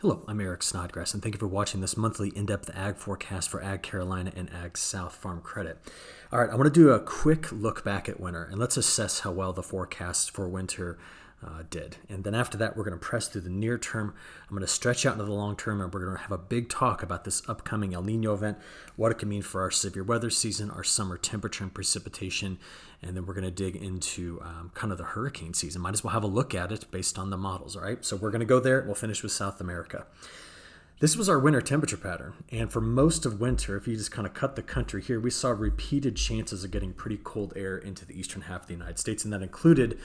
Hello, I'm Eric Snodgrass, and thank you for watching this monthly in-depth ag forecast for Ag Carolina and Ag South Farm Credit. All right, I want to do a quick look back at winter, and let's assess how well the forecast for winter did. And then after that, we're going to press through the near term. I'm going to stretch out into the long term, and we're going to have a big talk about this upcoming El Nino event, what it can mean for our severe weather season, our summer temperature and precipitation, and then we're going to dig into kind of the hurricane season. Might as well have a look at it based on the models, all right? So we're going to go there. We'll finish with South America. This was our winter temperature pattern, and for most of winter, if you just kind of cut the country here, we saw repeated chances of getting pretty cold air into the eastern half of the United States, and that included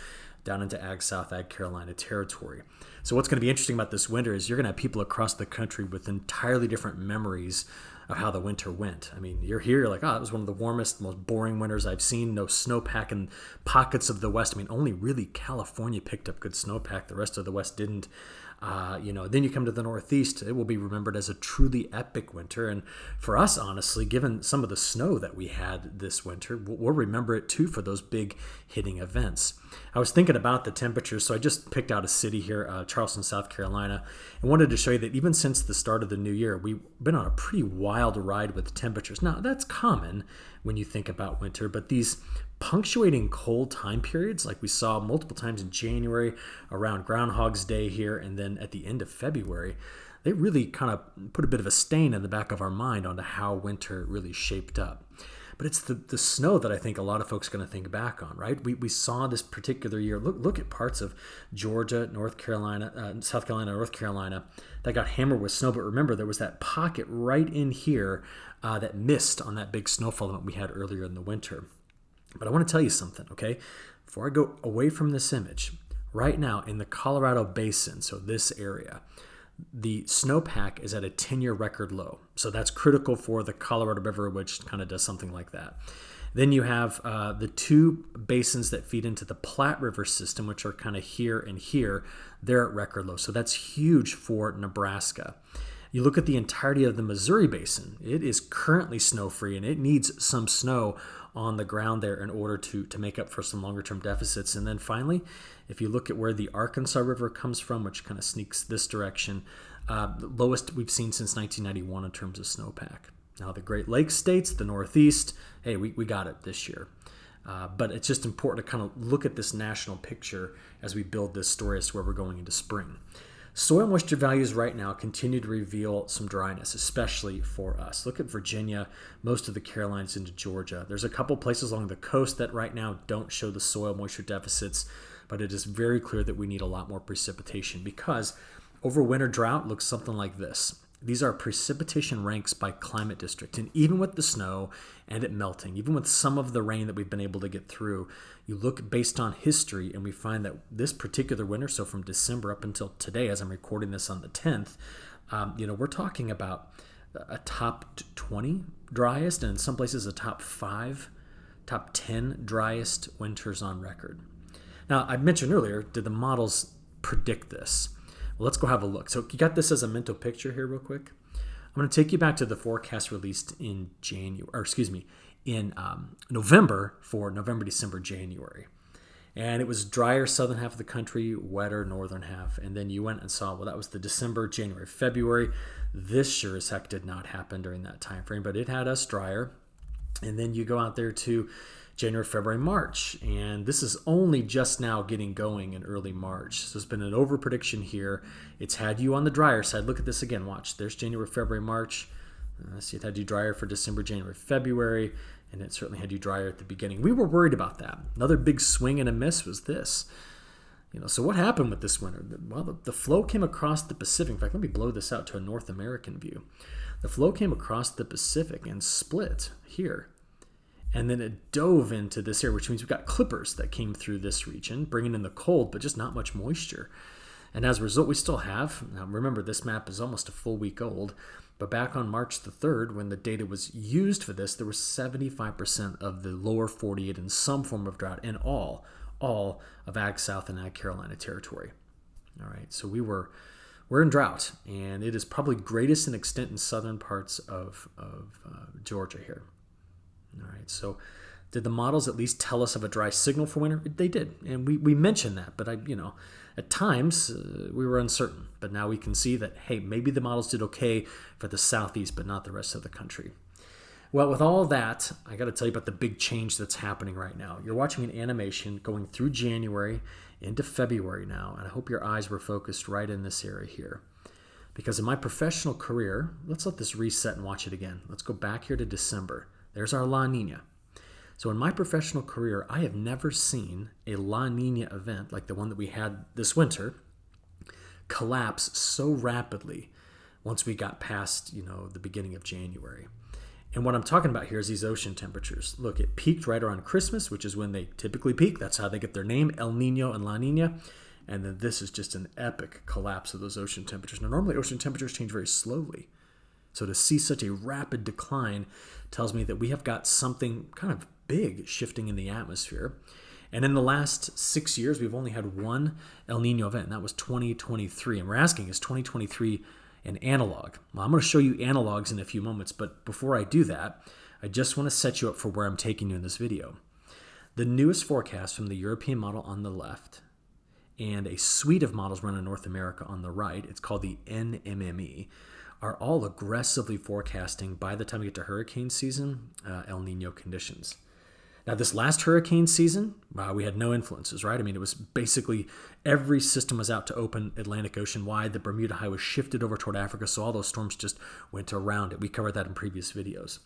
down into Ag South, Ag Carolina territory. So what's going to be interesting about this winter is you're going to have people across the country with entirely different memories of how the winter went. I mean, you're here, you're like, oh, it was one of the warmest, most boring winters I've seen. No snowpack in pockets of the West. I mean, only really California picked up good snowpack. The rest of the West didn't. Then you come to the Northeast, it will be remembered as a truly epic winter. And for us, honestly, given some of the snow that we had this winter, we'll remember it too for those big hitting events. I was thinking about the temperatures, so I just picked out a city here, Charleston, South Carolina, and wanted to show you that even since the start of the new year, we've been on a pretty wild ride with temperatures. Now, that's common when you think about winter, but these punctuating cold time periods like we saw multiple times in January around Groundhog's Day here and then at the end of February, they really kind of put a bit of a stain in the back of our mind onto how winter really shaped up. But it's the snow that I think a lot of folks are going to think back on, right? We saw this particular year. Look at parts of Georgia, North Carolina, South Carolina, North Carolina that got hammered with snow. But remember, there was that pocket right in here that missed on that big snowfall that we had earlier in the winter. But I want to tell you something, okay? Before I go away from this image, right now in the Colorado Basin, so this area, the snowpack is at a 10-year record low. So that's critical for the Colorado River, which kind of does something like that. Then you have the two basins that feed into the Platte River system, which are kind of here and here. They're at record low. So that's huge for Nebraska. You look at the entirety of the Missouri Basin. It is currently snow-free, and it needs some snow on the ground there in order to make up for some longer-term deficits. And then finally, if you look at where the Arkansas River comes from, which kind of sneaks this direction, the lowest we've seen since 1991 in terms of snowpack. Now, the Great Lakes states, the Northeast, hey, we got it this year. But it's just important to kind of look at this national picture as we build this story as to where we're going into spring. Soil moisture values right now continue to reveal some dryness, especially for us. Look at Virginia, most of the Carolinas into Georgia. There's a couple places along the coast that right now don't show the soil moisture deficits, but it is very clear that we need a lot more precipitation because overwinter drought looks something like this. These are precipitation ranks by climate district. And even with the snow and it melting, even with some of the rain that we've been able to get through, you look based on history and we find that this particular winter, so from December up until today, as I'm recording this on the 10th, we're talking about a top 20 driest and in some places a top 5, top 10 driest winters on record. Now, I mentioned earlier, did the models predict this? Well, let's go have a look. So you got this as a mental picture here real quick. I'm going to take you back to the forecast released in November for November, December, January. And it was drier southern half of the country, wetter northern half. And then you went and saw, well, that was the December, January, February. This sure as heck did not happen during that time frame, but it had us drier. And then you go out there to January, February, March. And this is only just now getting going in early March. So there's been an over prediction here. It's had you on the drier side. Look at this again. Watch. There's January, February, March. See, it had you drier for December, January, February. And it certainly had you drier at the beginning. We were worried about that. Another big swing and a miss was this. So what happened with this winter? Well, the flow came across the Pacific. In fact, let me blow this out to a North American view. The flow came across the Pacific and split here. And then it dove into this area, which means we've got clippers that came through this region, bringing in the cold, but just not much moisture. And as a result, we still have, now remember this map is almost a full week old, but back on March the 3rd, when the data was used for this, there was 75% of the lower 48 in some form of drought in all of Ag South and Ag Carolina territory. All right, so we're in drought, and it is probably greatest in extent in southern parts of Georgia here. All right, so did the models at least tell us of a dry signal for winter? They did, and we mentioned that, but At times, we were uncertain, but now we can see that, hey, maybe the models did okay for the southeast, but not the rest of the country. Well, with all that, I got to tell you about the big change that's happening right now. You're watching an animation going through January into February now, and I hope your eyes were focused right in this area here. Because in my professional career, let's let this reset and watch it again. Let's go back here to December. There's our La Nina. So in my professional career, I have never seen a La Nina event like the one that we had this winter collapse so rapidly once we got past, the beginning of January. And what I'm talking about here is these ocean temperatures. Look, it peaked right around Christmas, which is when they typically peak. That's how they get their name, El Nino and La Nina. And then this is just an epic collapse of those ocean temperatures. Now, normally ocean temperatures change very slowly. So to see such a rapid decline tells me that we have got something kind of big shifting in the atmosphere. And in the last 6 years, we've only had one El Nino event, and that was 2023. And we're asking, is 2023 an analog? Well, I'm going to show you analogs in a few moments, but before I do that, I just want to set you up for where I'm taking you in this video. The newest forecast from the European model on the left and a suite of models run in North America on the right, it's called the NMME, are all aggressively forecasting by the time we get to hurricane season, El Nino conditions. Now, this last hurricane season, we had no influences, right? I mean, it was basically every system was out to open Atlantic Ocean wide. The Bermuda High was shifted over toward Africa, so all those storms just went around it. We covered that in previous videos.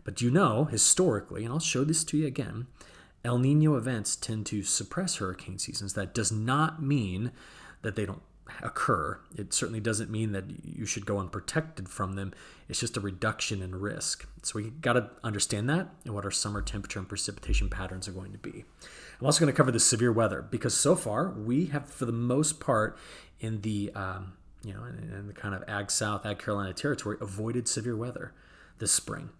But historically, and I'll show this to you again, El Nino events tend to suppress hurricane seasons. That does not mean that they don't occur. It certainly doesn't mean that you should go unprotected from them. It's just a reduction in risk. So we got to understand that and what our summer temperature and precipitation patterns are going to be. I'm also going to cover the severe weather because so far we have, for the most part, in the in the kind of Ag South, Ag Carolina territory, avoided severe weather this spring.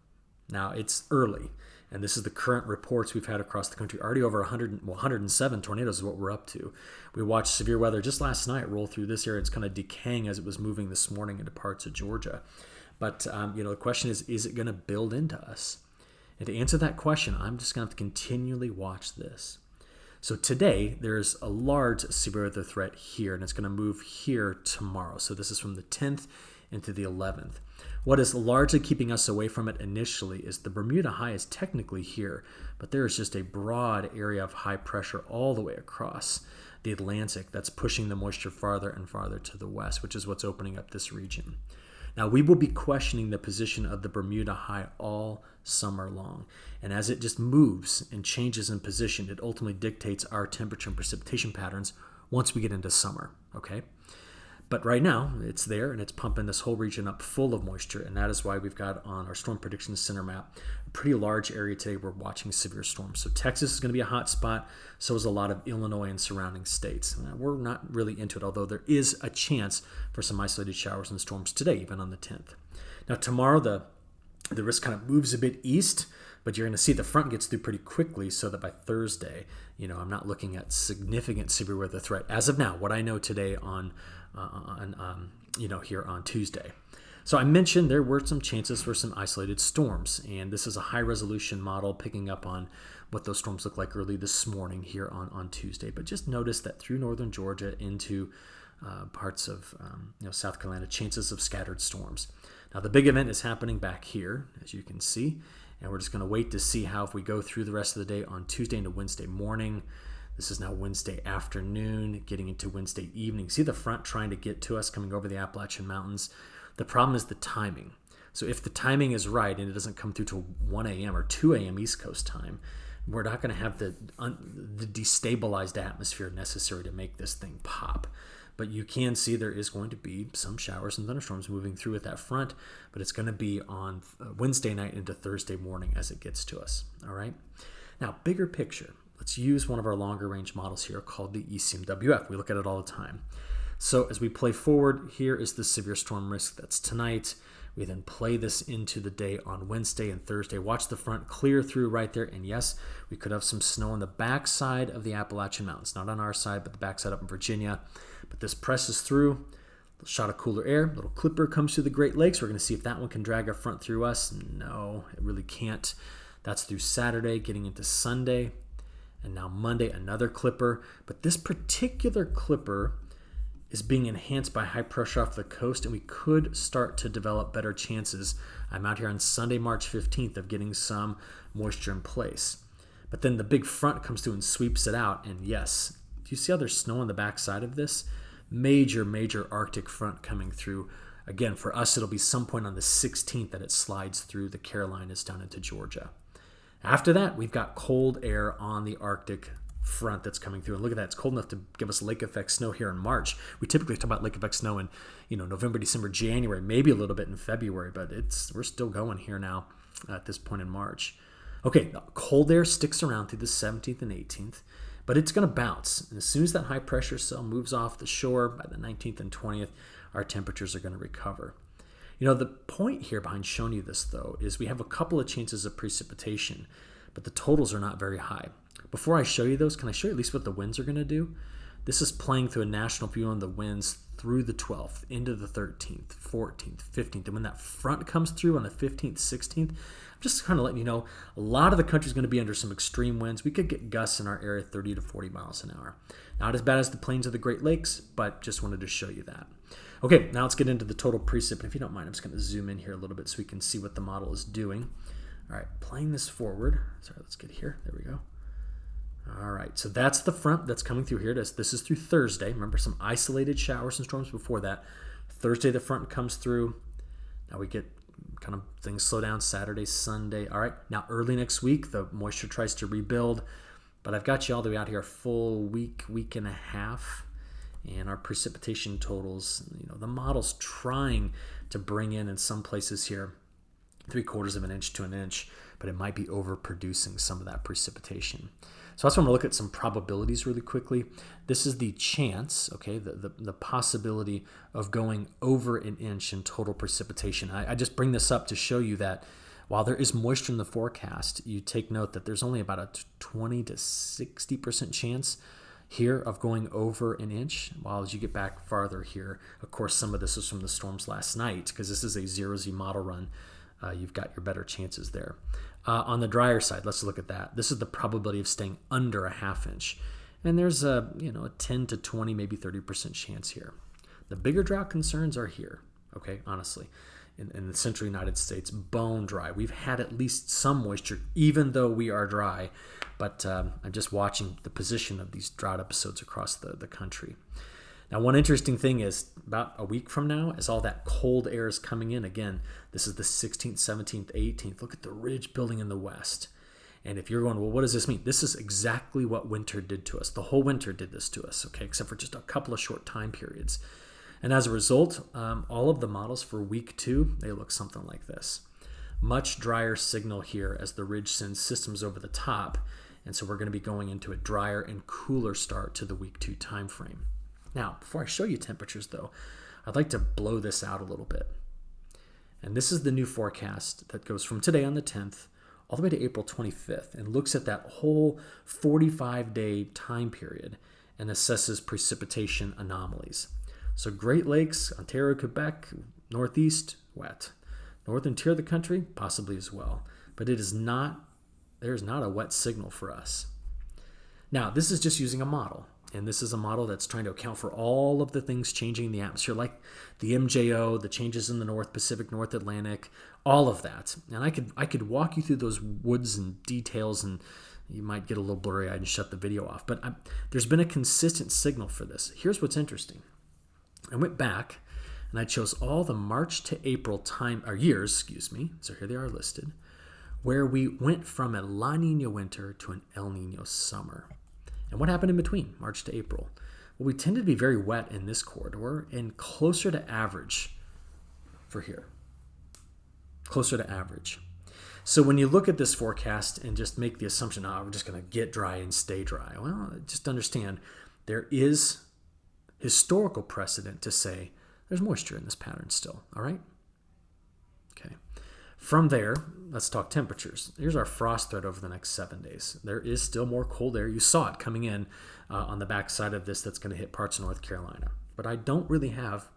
Now it's early. And this is the current reports we've had across the country. Already over 107 tornadoes is what we're up to. We watched severe weather just last night roll through this area. It's kind of decaying as it was moving this morning into parts of Georgia. But, the question is it going to build into us? And to answer that question, I'm just going to have to continually watch this. So today, there's a large severe weather threat here, and it's going to move here tomorrow. So this is from the 10th into the 11th. What is largely keeping us away from it initially is the Bermuda High is technically here, but there is just a broad area of high pressure all the way across the Atlantic that's pushing the moisture farther and farther to the west, which is what's opening up this region. Now, we will be questioning the position of the Bermuda High all summer long. And as it just moves and changes in position, it ultimately dictates our temperature and precipitation patterns once we get into summer, okay? But right now, it's there, and it's pumping this whole region up full of moisture, and that is why we've got on our Storm Prediction Center map a pretty large area today we're watching severe storms. So Texas is going to be a hot spot, so is a lot of Illinois and surrounding states. We're not really into it, although there is a chance for some isolated showers and storms today, even on the 10th. Now tomorrow, the risk kind of moves a bit east, but you're going to see the front gets through pretty quickly so that by Thursday, I'm not looking at significant severe weather threat. As of now, what I know today here on Tuesday. So I mentioned there were some chances for some isolated storms, and this is a high-resolution model picking up on what those storms look like early this morning here on Tuesday. But just notice that through northern Georgia into parts of South Carolina, chances of scattered storms. Now the big event is happening back here, as you can see, and we're just going to wait to see how if we go through the rest of the day on Tuesday into Wednesday morning. This is now Wednesday afternoon, getting into Wednesday evening. See the front trying to get to us coming over the Appalachian Mountains? The problem is the timing. So if the timing is right and it doesn't come through till 1 a.m. or 2 a.m. East Coast time, we're not going to have the destabilized atmosphere necessary to make this thing pop. But you can see there is going to be some showers and thunderstorms moving through at that front, but it's going to be on Wednesday night into Thursday morning as it gets to us. All right. Now, bigger picture. Let's use one of our longer range models here called the ECMWF. We look at it all the time. So as we play forward, here is the severe storm risk that's tonight. We then play this into the day on Wednesday and Thursday. Watch the front clear through right there. And yes, we could have some snow on the backside of the Appalachian Mountains. Not on our side, but the backside up in Virginia. But this presses through. A shot of cooler air. Little clipper comes through the Great Lakes. We're going to see if that one can drag our front through us. No, it really can't. That's through Saturday, getting into Sunday. And now Monday, another clipper. But this particular clipper is being enhanced by high pressure off the coast, and we could start to develop better chances. I'm out here on Sunday, March 15th, of getting some moisture in place. But then the big front comes through and sweeps it out. And yes, do you see how there's snow on the backside of this? Major Arctic front coming through. Again, for us, it'll be some point on the 16th that it slides through the Carolinas down into Georgia. After that, we've got cold air on the Arctic front that's coming through. And look at that. It's cold enough to give us lake effect snow here in March. We typically talk about lake effect snow in November, December, January, maybe a little bit in February, but we're still going here now at this point in March. Okay, cold air sticks around through the 17th and 18th, but it's going to bounce. And as soon as that high pressure cell moves off the shore by the 19th and 20th, our temperatures are going to recover. The point here behind showing you this, though, is we have a couple of chances of precipitation, but the totals are not very high. Before I show you those, can I show you at least what the winds are going to do? This is playing through a national view on the winds through the 12th, into the 13th, 14th, 15th. And when that front comes through on the 15th, 16th, I'm just kind of letting you know, a lot of the country is going to be under some extreme winds. We could get gusts in our area 30 to 40 miles an hour. Not as bad as the plains of the Great Lakes, but just wanted to show you that. Okay, now let's get into the total precip. If you don't mind, I'm just going to zoom in here a little bit so we can see what the model is doing. All right, playing this forward. Sorry, let's get here. There we go. All right, so that's the front that's coming through here. This is through Thursday. Remember, some isolated showers and storms before that. Thursday, the front comes through. Now we get kind of things slow down Saturday, Sunday. All right, now early next week, the moisture tries to rebuild. But I've got you all the way out here a full week and a half. And our precipitation totals, the model's trying to bring in some places here 3/4 of an inch to an inch, but it might be overproducing some of that precipitation. So that's when we'll look at some probabilities really quickly. This is the chance, okay, the possibility of going over an inch in total precipitation. I just bring this up to show you that while there is moisture in the forecast, you take note that there's only about a 20 to 60% chance here of going over an inch. While as you get back farther here, of course, some of this is from the storms last night because this is a 0Z model run. You've got your better chances there. On the drier side, let's look at that. This is the probability of staying under a half inch. And there's a 10 to 20, maybe 30% chance here. The bigger drought concerns are here, okay, honestly. In the central United States, bone dry. We've had at least some moisture, even though we are dry. But I'm just watching the position of these drought episodes across the country. Now, one interesting thing is about a week from now, as all that cold air is coming in, again, this is the 16th, 17th, 18th. Look at the ridge building in the west. And if you're going, well, what does this mean? This is exactly what winter did to us. The whole winter did this to us, okay, except for just a couple of short time periods. And as a result, all of the models for week 2, they look something like this. Much drier signal here as the ridge sends systems over the top. And so we're going to be going into a drier and cooler start to the week 2 time frame. Now, before I show you temperatures, though, I'd like to blow this out a little bit. And this is the new forecast that goes from today on the 10th all the way to April 25th and looks at that whole 45-day time period and assesses precipitation anomalies. So Great Lakes, Ontario, Quebec, Northeast, wet. Northern tier of the country, possibly as well. But there's not a wet signal for us. Now, this is just using a model. And this is a model that's trying to account for all of the things changing in the atmosphere, like the MJO, the changes in the North Pacific, North Atlantic, all of that. And I could walk you through those woods and details, and you might get a little blurry-eyed and shut the video off. But there's been a consistent signal for this. Here's what's interesting. I went back, and I chose all the March to April years, so here they are listed, where we went from a La Nina winter to an El Nino summer. And what happened in between March to April? Well, we tended to be very wet in this corridor and closer to average for here. Closer to average. So when you look at this forecast and just make the assumption, we're just going to get dry and stay dry. Well, just understand there is historical precedent to say there's moisture in this pattern still, all right? Okay. From there, let's talk temperatures. Here's our frost threat over the next 7 days. There is still more cold air. You saw it coming in on the backside of this that's going to hit parts of North Carolina. But I don't really have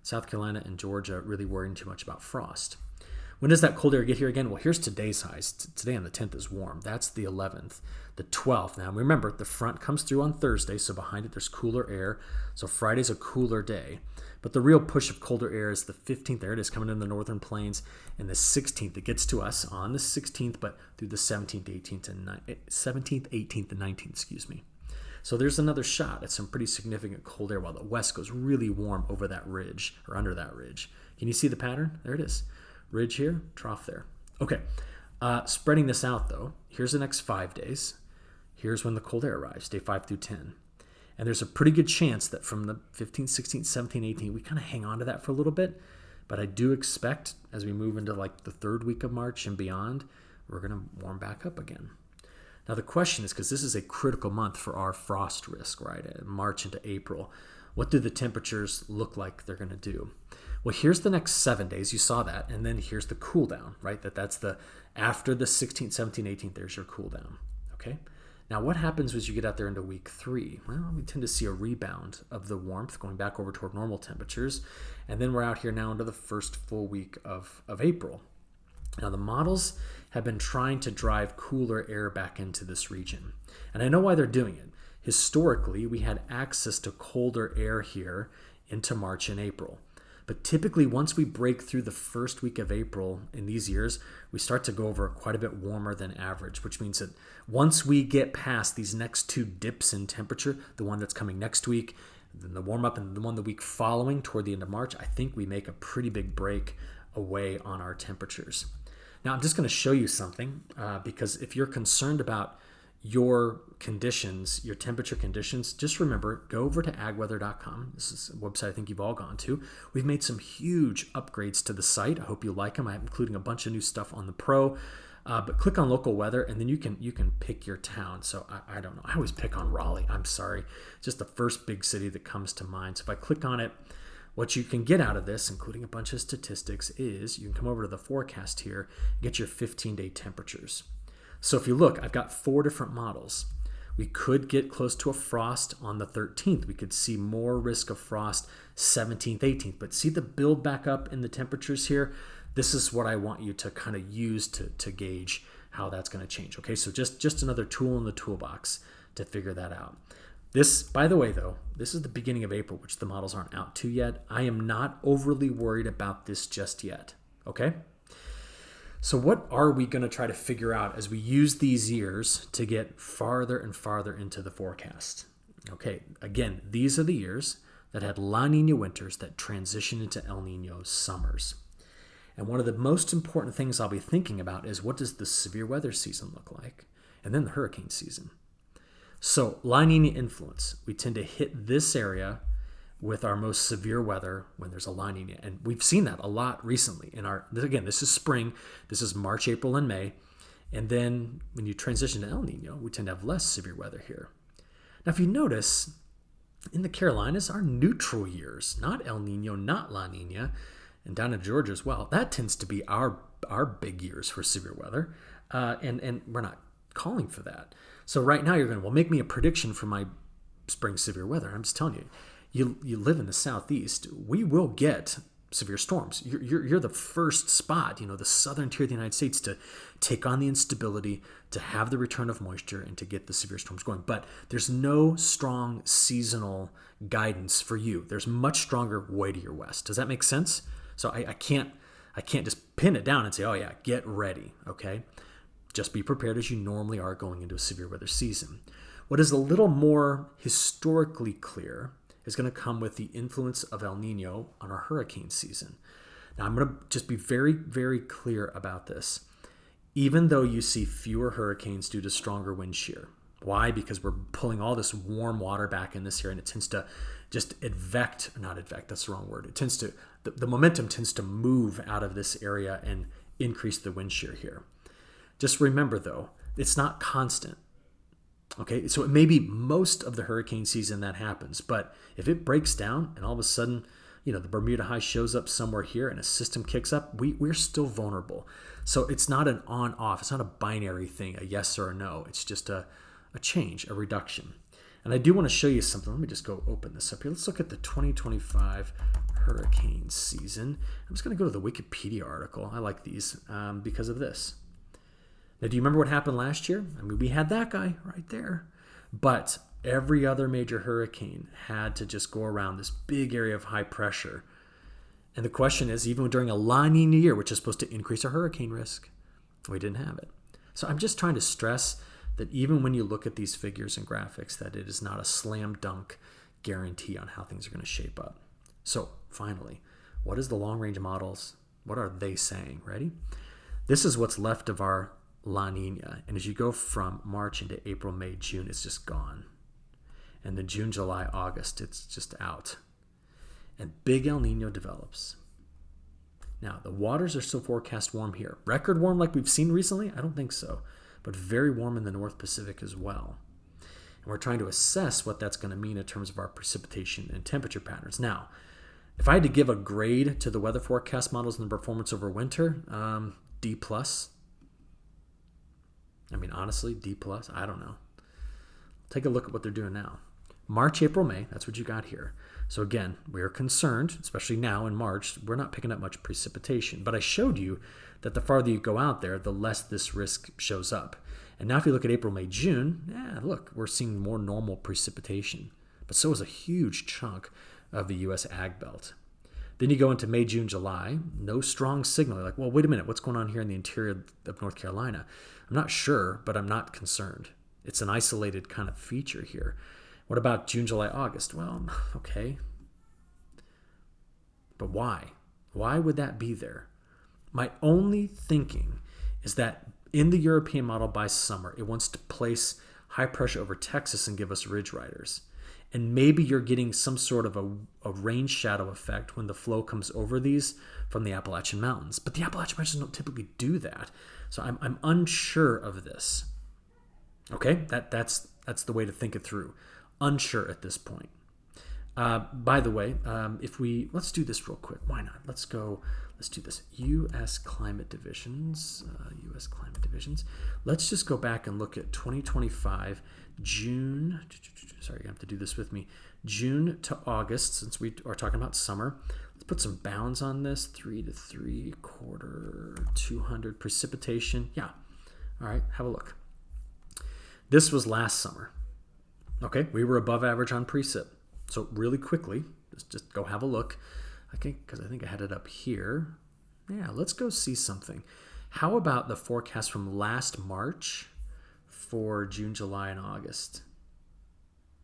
South Carolina and Georgia really worrying too much about frost. When does that cold air get here again? Well, here's today's highs. Today on the 10th is warm. That's the 11th. The 12th. Now, remember, the front comes through on Thursday, so behind it there's cooler air. So Friday's a cooler day. But the real push of colder air is the 15th. There it is, coming in the northern plains. And the 16th, it gets to us on the 16th, but through the 17th, 18th, and 17th, 18th, and 19th, excuse me. So there's another shot at some pretty significant cold air while the west goes really warm over that ridge, or under that ridge. Can you see the pattern? There it is. Ridge here, trough there. Okay, spreading this out though, here's the next 5 days. Here's when the cold air arrives, day 5 through 10. And there's a pretty good chance that from the 15th, 16th, 17th, 18th, we kind of hang on to that for a little bit. But I do expect as we move into like the third week of March and beyond, we're going to warm back up again. Now the question is, because this is a critical month for our frost risk, right? March into April, what do the temperatures look like they're going to do? Well, here's the next 7 days. You saw that. And then here's the cool down, right? That's the after the 16th, 17th, 18th, there's your cool down. Okay. Now, what happens as you get out there into week 3? Well, we tend to see a rebound of the warmth going back over toward normal temperatures. And then we're out here now into the first full week of April. Now, the models have been trying to drive cooler air back into this region. And I know why they're doing it. Historically, we had access to colder air here into March and April. But typically, once we break through the first week of April in these years, we start to go over quite a bit warmer than average, which means that once we get past these next 2 dips in temperature, the one that's coming next week, then the warm up, and the one the week following toward the end of March, I think we make a pretty big break away on our temperatures. Now, I'm just going to show you something because if you're concerned about your conditions, your temperature conditions, just remember, go over to agweather.com. This is a website I think you've all gone to. We've made some huge upgrades to the site. I hope you like them. I'm including a bunch of new stuff on the Pro. But click on local weather, and then you can pick your town. So I don't know. I always pick on Raleigh. I'm sorry. It's just the first big city that comes to mind. So if I click on it, what you can get out of this, including a bunch of statistics, is you can come over to the forecast here and get your 15-day temperatures. So if you look, I've got 4 different models. We could get close to a frost on the 13th. We could see more risk of frost 17th, 18th. But see the build back up in the temperatures here? This is what I want you to kind of use to gauge how that's going to change. Okay, so just another tool in the toolbox to figure that out. This, by the way, though, this is the beginning of April, which the models aren't out to yet. I am not overly worried about this just yet. Okay? So what are we going to try to figure out as we use these years to get farther and farther into the forecast? Okay, again, these are the years that had La Nina winters that transition into El Nino summers. And one of the most important things I'll be thinking about is, what does the severe weather season look like? And then the hurricane season. So La Nina influence, we tend to hit this area with our most severe weather when there's a La Nina. And we've seen that a lot recently. Again, this is spring. This is March, April, and May. And then when you transition to El Nino, we tend to have less severe weather here. Now, if you notice, in the Carolinas, our neutral years, not El Nino, not La Nina, and down in Georgia as well, that tends to be our big years for severe weather. And we're not calling for that. So right now you're going, well, make me a prediction for my spring severe weather. I'm just telling you. You live in the Southeast, we will get severe storms. You're the first spot, the southern tier of the United States, to take on the instability, to have the return of moisture, and to get the severe storms going. But there's no strong seasonal guidance for you. There's much stronger way to your west. Does that make sense? So I can't just pin it down and say, oh yeah, get ready, okay? Just be prepared as you normally are going into a severe weather season. What is a little more historically clear is going to come with the influence of El Nino on our hurricane season. Now, I'm going to just be very, very clear about this. Even though you see fewer hurricanes due to stronger wind shear. Why? Because we're pulling all this warm water back in this area, and it tends to just that's the wrong word. It tends to, the momentum tends to move out of this area and increase the wind shear here. Just remember, though, it's not constant. Okay, so it may be most of the hurricane season that happens, but if it breaks down and all of a sudden, the Bermuda High shows up somewhere here and a system kicks up, we're still vulnerable. So it's not an on-off. It's not a binary thing, a yes or a no. It's just a change, a reduction. And I do want to show you something. Let me just go open this up here. Let's look at the 2025 hurricane season. I'm just going to go to the Wikipedia article. I like these because of this. Now, do you remember what happened last year? I mean, we had that guy right there. But every other major hurricane had to just go around this big area of high pressure. And the question is, even during a La Nina year, which is supposed to increase our hurricane risk, we didn't have it. So I'm just trying to stress that even when you look at these figures and graphics, that it is not a slam dunk guarantee on how things are going to shape up. So finally, what is the long range models? What are they saying? Ready? This is what's left of our La Nina. And as you go from March into April, May, June, it's just gone. And then June, July, August, it's just out. And big El Nino develops. Now, the waters are still forecast warm here. Record warm like we've seen recently? I don't think so. But very warm in the North Pacific as well. And we're trying to assess what that's going to mean in terms of our precipitation and temperature patterns. Now, if I had to give a grade to the weather forecast models and the performance over winter, D+. I mean, honestly, D+. I don't know. Take a look at what they're doing now. March, April, May, that's what you got here. So again, we're concerned, especially now in March, we're not picking up much precipitation. But I showed you that the farther you go out there, the less this risk shows up. And now if you look at April, May, June, look, we're seeing more normal precipitation. But so is a huge chunk of the U.S. ag belt. Then you go into May, June, July, no strong signal. You're like, well, wait a minute, what's going on here in the interior of North Carolina? I'm not sure, but I'm not concerned. It's an isolated kind of feature here. What about June, July, August? Well, okay. But why? Why would that be there? My only thinking is that in the European model by summer, it wants to place high pressure over Texas and give us ridge riders. And maybe you're getting some sort of a rain shadow effect when the flow comes over these from the Appalachian Mountains. But the Appalachian Mountains don't typically do that. So I'm unsure of this. Okay, that's the way to think it through. Unsure at this point. By the way, let's do this real quick. Why not? Let's do this. U.S. climate divisions. Let's just go back and look at 2025, June. Sorry, you have to do this with me. June to August, since we are talking about summer. Let's put some bounds on this. 3 to 3/4, 200 precipitation. Yeah. All right, have a look. This was last summer. Okay, we were above average on precip. So really quickly, just go have a look. Because I think I had it up here. Yeah, let's go see something. How about the forecast from last March for June, July, and August?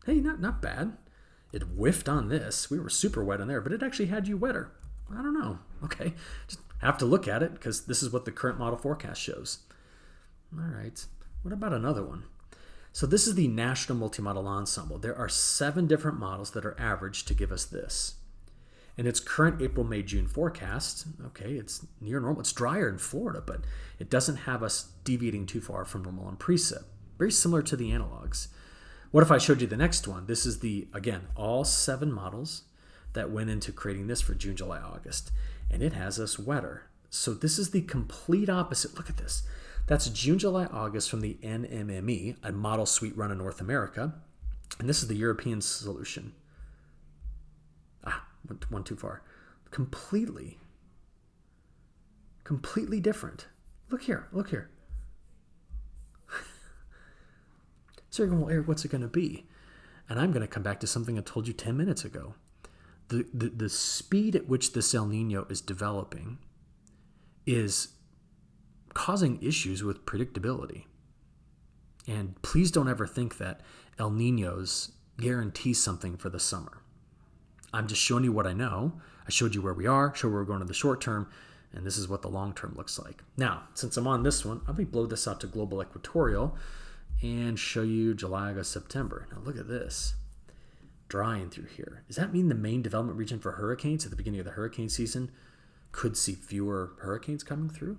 Hey, not bad. It whiffed on this. We were super wet on there, but it actually had you wetter. I don't know. Okay, just have to look at it because this is what the current model forecast shows. All right, what about another one? So this is the National Multi-Model Ensemble. There are 7 different models that are averaged to give us this. And its current April, May, June forecast, okay, it's near normal. It's drier in Florida, but it doesn't have us deviating too far from normal on precip. Very similar to the analogs. What if I showed you the next one? This is again, all 7 models that went into creating this for June, July, August. And it has us wetter. So this is the complete opposite. Look at this. That's June, July, August from the NMME, a model suite run in North America. And this is the European solution. Went too far. Completely different. Look here. So you're going, well, Eric, what's it going to be? And I'm going to come back to something I told you 10 minutes ago. The speed at which this El Nino is developing is causing issues with predictability. And please don't ever think that El Ninos guarantee something for the summer. I'm just showing you what I know. I showed you where we are, showed where we're going in the short term, and this is what the long term looks like. Now, since I'm on this one, let me blow this out to global equatorial and show you July, August, September. Now look at this. Drying through here. Does that mean the main development region for hurricanes at the beginning of the hurricane season could see fewer hurricanes coming through?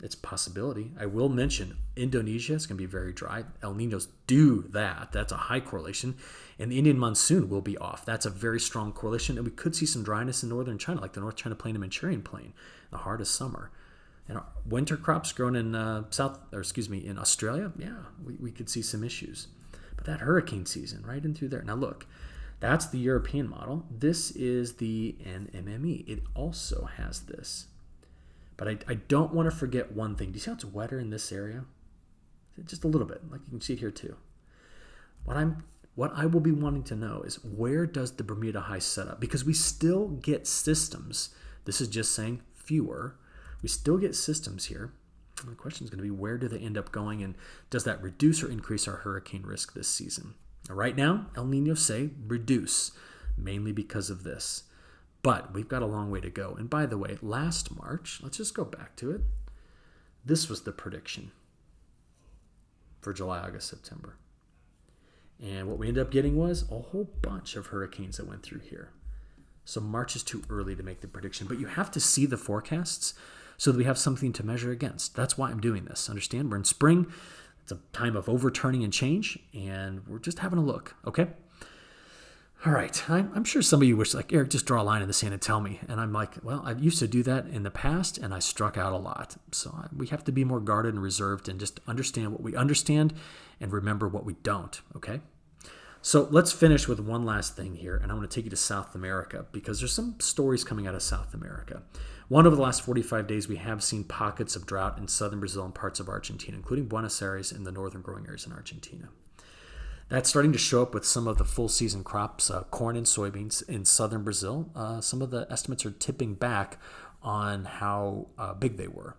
It's a possibility. I will mention Indonesia is going to be very dry. El Ninos do that. That's a high correlation. And the Indian monsoon will be off. That's a very strong correlation. And we could see some dryness in northern China, like the North China Plain and Manchurian Plain, the hardest summer. And winter crops grown in in Australia, yeah, we could see some issues. But that hurricane season, right in through there. Now look, That's the European model. This is the NMME. It also has this. But I don't want to forget one thing. Do you see how it's wetter in this area? Just a little bit, like you can see it here too. What I will be wanting to know is, where does the Bermuda high set up? Because we still get systems. This is just saying fewer. We still get systems here. And the question is going to be, where do they end up going, and does that reduce or increase our hurricane risk this season? Now, right now, El Niños say reduce, mainly because of this. But we've got a long way to go. And by the way, last March, let's just go back to it. This was the prediction for July, August, September. And what we ended up getting was a whole bunch of hurricanes that went through here. So March is too early to make the prediction. But you have to see the forecasts so that we have something to measure against. That's why I'm doing this. Understand? We're in spring. It's a time of overturning and change. And we're just having a look. Okay? All right. I'm sure some of you wish, like, Eric, just draw a line in the sand and tell me. And I'm like, well, I used to do that in the past, and I struck out a lot. So we have to be more guarded and reserved and just understand what we understand and remember what we don't, okay? So let's finish with one last thing here, and I want to take you to South America because there's some stories coming out of South America. One, over the last 45 days, we have seen pockets of drought in southern Brazil and parts of Argentina, including Buenos Aires and the northern growing areas in Argentina. That's starting to show up with some of the full season crops, corn and soybeans in southern Brazil. Some of the estimates are tipping back on how big they were.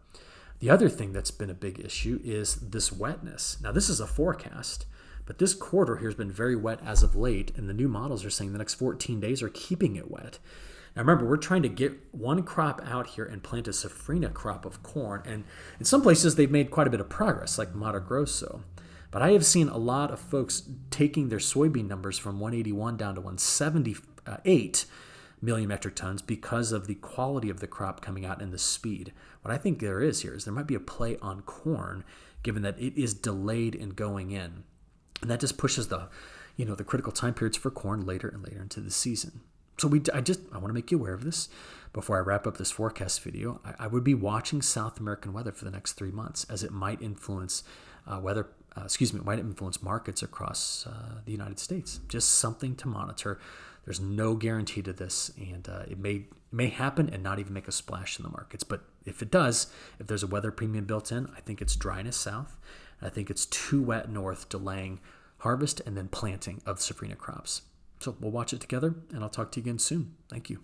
The other thing that's been a big issue is this wetness. Now, this is a forecast, but this quarter here has been very wet as of late, and the new models are saying the next 14 days are keeping it wet. Now, remember, we're trying to get one crop out here and plant a safrinha crop of corn, and in some places they've made quite a bit of progress, like Mato Grosso. But I have seen a lot of folks taking their soybean numbers from 181 down to 178 million metric tons because of the quality of the crop coming out and the speed. What I think there is here is there might be a play on corn, given that it is delayed in going in. And that just pushes the critical time periods for corn later and later into the season. So I want to make you aware of this before I wrap up this forecast video. I would be watching South American weather for the next 3 months, as it might influence might influence markets across the United States. Just something to monitor. There's no guarantee to this, and it may happen and not even make a splash in the markets. But if it does, if there's a weather premium built in, I think it's dryness south. I think it's too wet north, delaying harvest and then planting of safrinha crops. So we'll watch it together, and I'll talk to you again soon. Thank you.